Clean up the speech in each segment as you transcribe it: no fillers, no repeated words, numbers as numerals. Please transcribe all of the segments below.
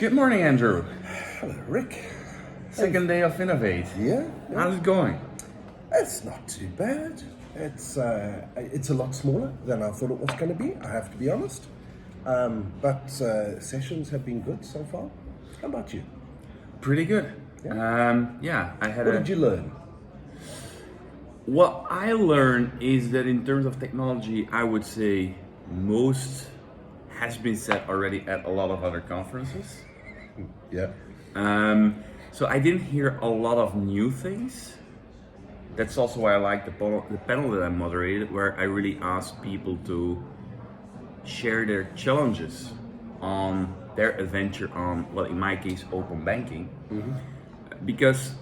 Good morning, Andrew. Hello, Rick. Second day of Finovate. Yeah, How's it going? it's not too bad. It's a lot smaller than I thought it was going to be. I have to be honest. But sessions have been good so far. How about you? Pretty good. I had What did you learn? What I learned is that in terms of technology, I would say most has been said already at a lot of other conferences. Yeah. So I didn't hear a lot of new things. That's also why I like the panel that I moderated, where I really asked people to share their challenges on their adventure on, well, in my case, open banking. Because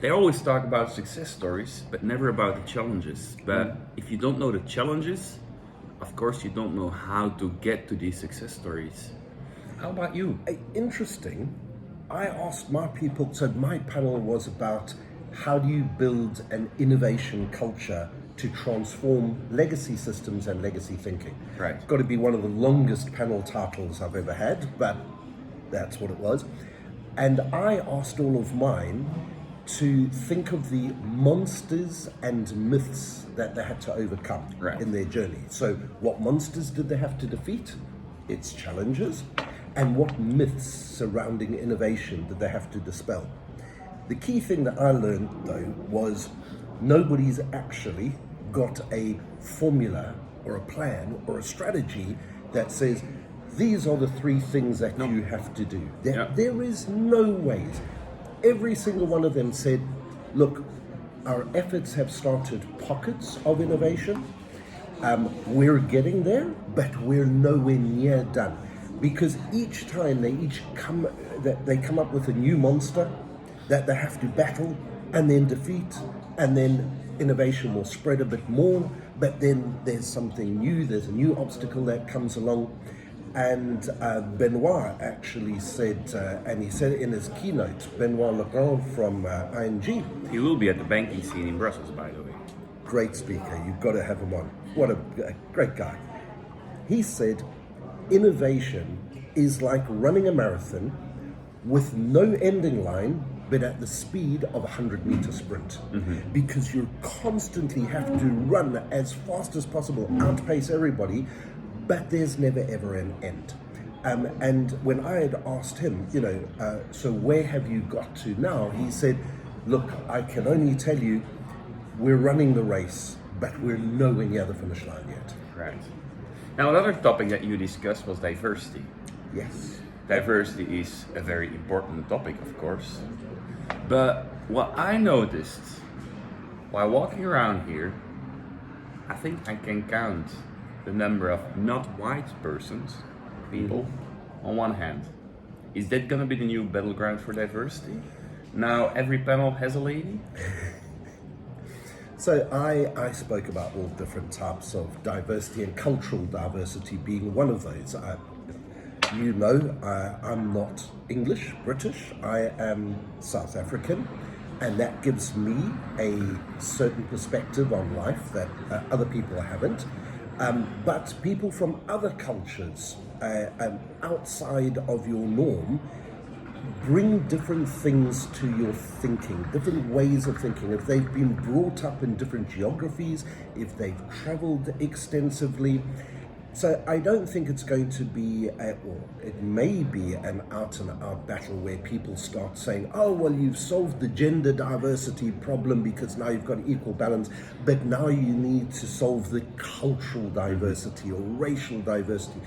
they always talk about success stories, but never about the challenges. But if you don't know the challenges, of course, you don't know how to get to these success stories. How about you? Interesting. I asked my people, so my panel was about how do you build an innovation culture to transform legacy systems and legacy thinking. Right. It's got to be one of the longest panel titles I've ever had, but that's what it was. And I asked all of mine to think of the monsters and myths that they had to overcome in their journey. So what monsters did they have to defeat? Its challenges. And what myths surrounding innovation did they have to dispel? The key thing that I learned, though, was nobody's actually got a formula or a plan or a strategy that says, these are the three things that you have to do. There is no ways. Every single one of them said, look, our efforts have started pockets of innovation. We're getting there, but we're nowhere near done. Because each time they come up with a new monster that they have to battle and then defeat, and then innovation will spread a bit more, but then there's something new, there's a new obstacle that comes along. And Benoit actually said, and he said it in his keynote, Benoit Legrand from ING. He will be at the banking scene in Brussels, by the way. Great speaker, you've got to have him on. What a great guy. He said, innovation is like running a marathon with no ending line, but at the speed of a 100-meter sprint. Because you constantly have to run as fast as possible, outpace everybody, but there's never ever an end. And when I had asked him, so where have you got to now? He said, look, I can only tell you, we're running the race, but we're nowhere near the finish line yet. Right. Now, another topic that you discussed was diversity. Yes. Diversity is a very important topic, of course. But what I noticed while walking around here, I think I can count the number of not white people, on one hand. Is that going to be the new battleground for diversity? Now every panel has a lady? So I spoke about all different types of diversity, and cultural diversity being one of those. I'm not English, British, I am South African, and that gives me a certain perspective on life that other people haven't. But people from other cultures outside of your norm bring different things to your thinking, different ways of thinking. If they've been brought up in different geographies, if they've traveled extensively. So I don't think it's going to be, it may be an out and out battle where people start saying, oh, well, you've solved the gender diversity problem because now you've got equal balance, but now you need to solve the cultural diversity or racial diversity.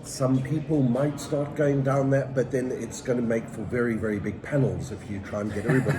Some people might start going down that, but then it's going to make for very, very big panels if you try and get everybody.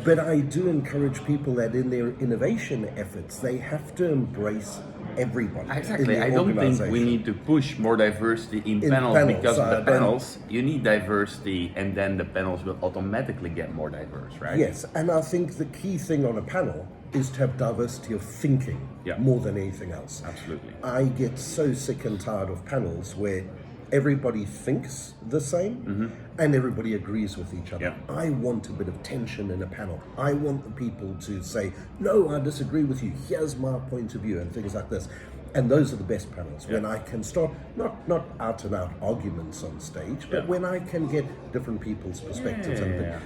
But I do encourage people that in their innovation efforts, they have to embrace everybody. Exactly. I don't think we need to push more diversity in panels because the panels, you need diversity, and then the panels will automatically get more diverse, right? Yes, and I think the key thing on a panel is to have diversity of thinking more than anything else. Absolutely. I get so sick and tired of panels where everybody thinks the same and everybody agrees with each other. I want a bit of tension in a panel. I want the people to say, no, I disagree with you. Here's my point of view, and things like this. And those are the best panels, when I can start, not out and out arguments on stage, but when I can get different people's perspectives.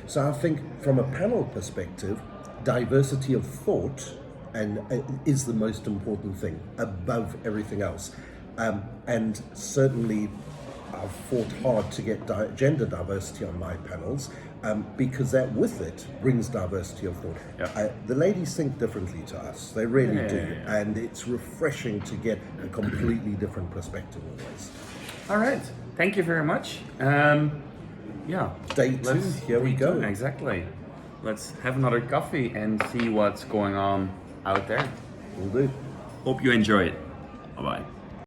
So I think from a panel perspective, diversity of thought is the most important thing above everything else. And certainly I've fought hard to get gender diversity on my panels, because that with it brings diversity of thought. The ladies think differently to us, they really do, and it's refreshing to get a completely different perspective always. All right, thank you very much. Day 2, here we go. Exactly. Let's have another coffee and see what's going on out there. Will do. Hope you enjoy it. Bye-bye.